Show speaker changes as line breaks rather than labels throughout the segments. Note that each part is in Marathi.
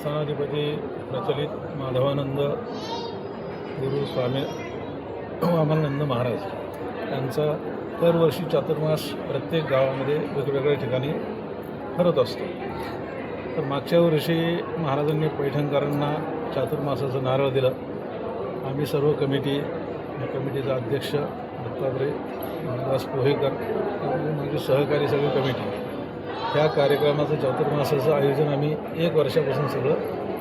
संस्थानाधिपती प्रचलित माधवानंद गुरु स्वामी वामनानंद महाराज यांचा दरवर्षी चातुर्मास प्रत्येक गावामध्ये वेगवेगळ्या ठिकाणी भरत असतो. तर मागच्या वर्षी महाराजांनी पैठणकरांना चातुर्मासाचं नारळ दिलं. आम्ही सर्व कमिटी, कमिटीचा अध्यक्ष दत्तात्रय दास पोहेकर, म्हणजे सहकारी सगळी कमिटी, ह्या कार्यक्रमाचं चातुर्मासाचं आयोजन आम्ही 1 वर्षापासून सगळं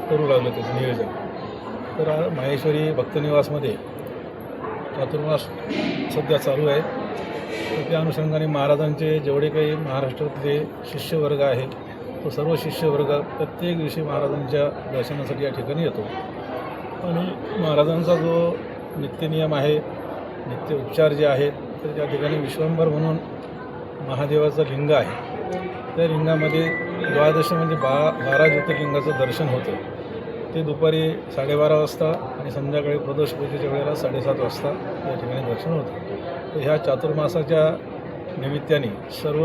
करू लागलो त्याचं नियोजन. तर माहेश्वरी भक्तनिवासमध्ये चातुर्मास सध्या चालू आहे. तर त्या अनुषंगाने महाराजांचे जेवढे काही महाराष्ट्रातले शिष्यवर्ग आहे तो सर्व शिष्यवर्ग प्रत्येक दिवशी महाराजांच्या दर्शनासाठी या ठिकाणी येतो. आणि महाराजांचा जो नित्यनियम आहे, नित्य उपचार जे आहेत, तर त्या ठिकाणी विश्वंभर म्हणून महादेवाचं लिंग आहे. त्या लिंगामध्ये द्वादशी म्हणजे 12 ज्योतिर्लिंगाचं दर्शन होतं. ते दुपारी 12:30 वाजता आणि संध्याकाळी प्रदोष पूजेच्या वेळेला 7:30 वाजता या ठिकाणी दर्शन होतं. तर ह्या चातुर्मासाच्या निमित्ताने सर्व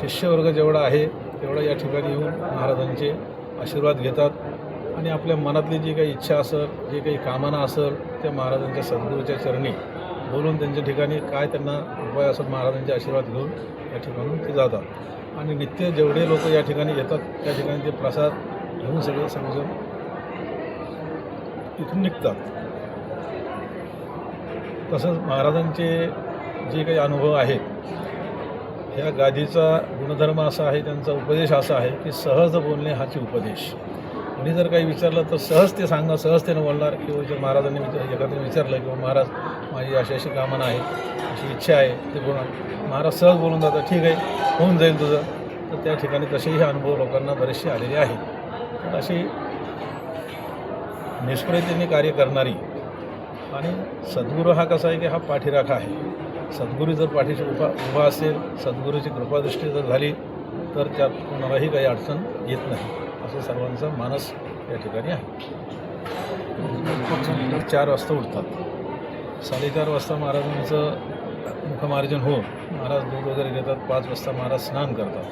शिष्यवर्ग जेवढा आहे तेवढा या ठिकाणी येऊन महाराजांचे आशीर्वाद घेतात आणि आपल्या मनातली जी काही इच्छा असेल, जे काही कामना असेल, त्या महाराजांच्या सद्गुरूच्या चरणी बोलून त्यांच्या ठिकाणी काय त्यांना उपाय असेल महाराजांचे आशीर्वाद घेऊन या ठिकाणून ते जातात. आणि नित्य जेवढे लोक या ठिकाणी येतात त्या ठिकाणी ते प्रसाद घेऊन सगळे समजून इथून निघतात. तसंच महाराजांचे जे काही अनुभव आहेत, ह्या गादीचा गुणधर्म असा आहे, त्यांचा उपदेश असा आहे की सहज बोलणे हाची उपदेश. कोणी जर काही विचारलं तर सहज ते सांगणार, सहजतेनं बोलणार. किंवा जर महाराजांनी एखाद्याने विचारलं किंवा महाराज माझी अशी अशी कामना आहे, अशी इच्छा आहे, ते बोलणार. महाराज सहज बोलून जातात, ठीक आहे होऊन जाईल तुझं. तर त्या ठिकाणी तसेही अनुभव लोकांना बरेचसे आलेले आहेत. तर अशी निष्प्रयतेने कार्य करणारी आणि सद्गुरू हा कसा आहे की हा पाठीराखा आहे. सद्गुरू जर पाठीशी उभा असेल, सद्गुरूची कृपादृष्टी जर झाली तर त्यात कोणालाही काही अडचण येत नाही, असं सर्वांचा मानस या ठिकाणी आहे. 4 वाजता उठतात. 4:30 वाजता महाराजांचं मुखमार्जन होऊन महाराज दूध वगैरे घेतात. 5 वाजता महाराज स्नान करतात.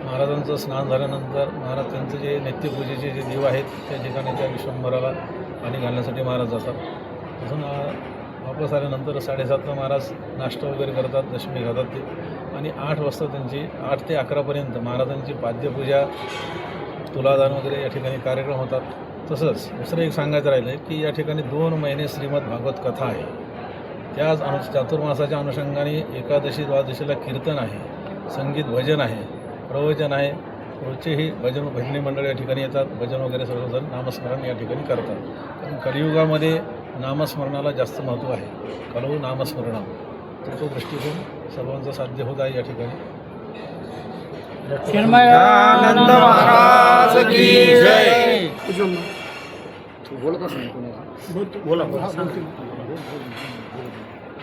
महाराजांचं स्नान झाल्यानंतर महाराज त्यांचं जे नित्यपूजेचे जे देव आहेत त्या ठिकाणी त्या विश्वंभराला पाणी घालण्यासाठी महाराज जातात. अजून वापस आल्यानंतर 7:30ला महाराज नाश्ता वगैरे करतात, दशमी घालतात ते. आणि 8 वाजता त्यांची 8 ते 11पर्यंत महाराजांची पाद्यपूजा, तुलादान वगैरे या ठिकाणी कार्यक्रम होतात. तसंच दुसरं एक सांगायचं राहिलं की या ठिकाणी 2 महिने श्रीमद भागवत कथा आहे. त्याच चातुर्मासाच्या अनुषंगाने एकादशी द्वादशीला कीर्तन आहे, संगीत भजन आहे, प्रवचन आहे. रोजचेही भजनी मंडळ या ठिकाणी येतात. भजन वगैरे सर्वजण नामस्मरण या ठिकाणी करतात. कारण कलियुगामध्ये नामस्मरणाला जास्त महत्त्व आहे. कलवू नामस्मरणं, तर तो दृष्टिकोन सर्वांचा साध्य होत आहे या ठिकाणी.
चिन्मयानंद महाराज की जय.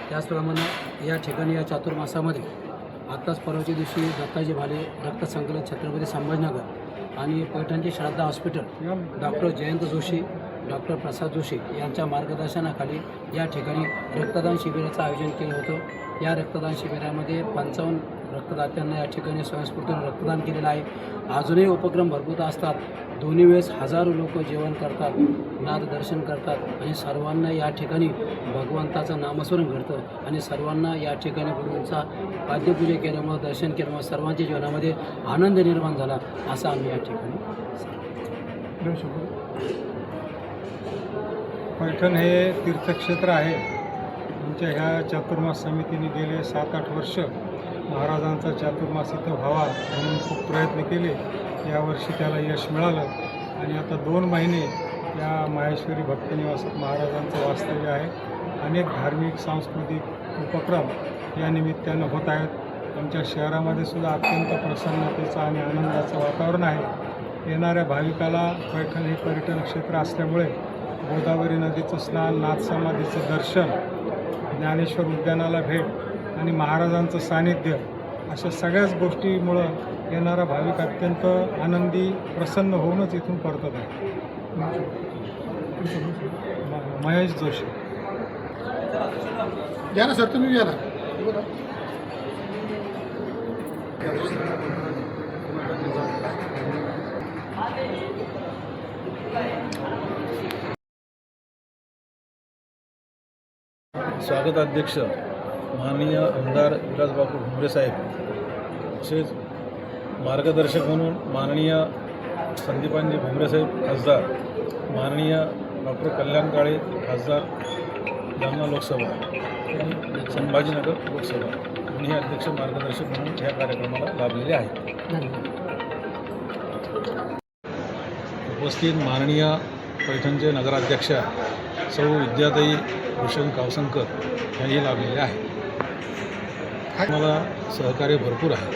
त्याचप्रमाणे या ठिकाणी या चातुर्मासामध्ये आत्ताच परवाच्या दिवशी दत्ताजी भाले रक्तसंकलन छत्रपती संभाजीनगर आणि पैठणचे Shraddha hospital doctor Jayant Joshi, doctor Prasad Joshi यांच्या मार्गदर्शनाखाली या ठिकाणी रक्तदान शिबिराचं आयोजन केलं होतं. या रक्तदान शिबिरामध्ये 55 रक्तदात्यांना या ठिकाणी स्वयंस्फूर्तीने रक्तदान केलेलं आहे. अजूनही उपक्रम भरपूर असतात. दोन्ही वेळेस हजारो लोक जेवण करतात, नाददर्शन करतात आणि सर्वांना या ठिकाणी भगवंताचं नामस्मरण घडतं आणि सर्वांना या ठिकाणी गुरूंचा पाद्यपूजा केल्यामुळे, दर्शन केल्यामुळे सर्वांच्या जीवनामध्ये आनंद निर्माण झाला असं आम्ही या ठिकाणी.
पैठण हे तीर्थक्षेत्र आहे. आमच्या ह्या चातुर्मास समितीने गेले 7-8 वर्ष महाराजांचा चातुर्मास इथं व्हावा म्हणून खूप प्रयत्न केले. यावर्षी त्याला यश मिळालं आणि आता 2 महिने या माहेश्वरी भक्तनिवासात महाराजांचं वास्तव्य आहे. अनेक धार्मिक सांस्कृतिक उपक्रम या निमित्तानं होत आहेत. आमच्या शहरामध्ये सुद्धा अत्यंत प्रसन्नतेचं आणि आनंदाचं वातावरण आहे. येणाऱ्या भाविकाला पैठण हे पर्यटन क्षेत्र असल्यामुळे गोदावरी नदीचं स्नान, नाथसमाधीचं दर्शन, ज्ञानेश्वर उद्यानाला भेट आणि महाराजांचं सानिध्य अशा सगळ्याच गोष्टीमुळं येणारा भाविक अत्यंत आनंदी, प्रसन्न होऊनच इथून परतत आहे. महेश जोशी.
या ना सर, तुम्ही या ना.
स्वागताध्यक्ष माननीय आमदार विलासबापू भुमरे साहेब, तसेच मार्गदर्शक म्हणून माननीय संदीपानजी भुमरे साहेब खासदार, माननीय डॉक्टर कल्याण काळे खासदार जालना लोकसभा आणि संभाजीनगर लोकसभा दोन्ही अध्यक्ष मार्गदर्शक म्हणून ह्या कार्यक्रमाला लाभलेले आहेत. उपस्थित माननीय पैठणचे नगराध्यक्षा सौ विद्याताई भूषण कावसंकर याही लाभलेले आहेत. मला सहकार्य भरपूर आहे.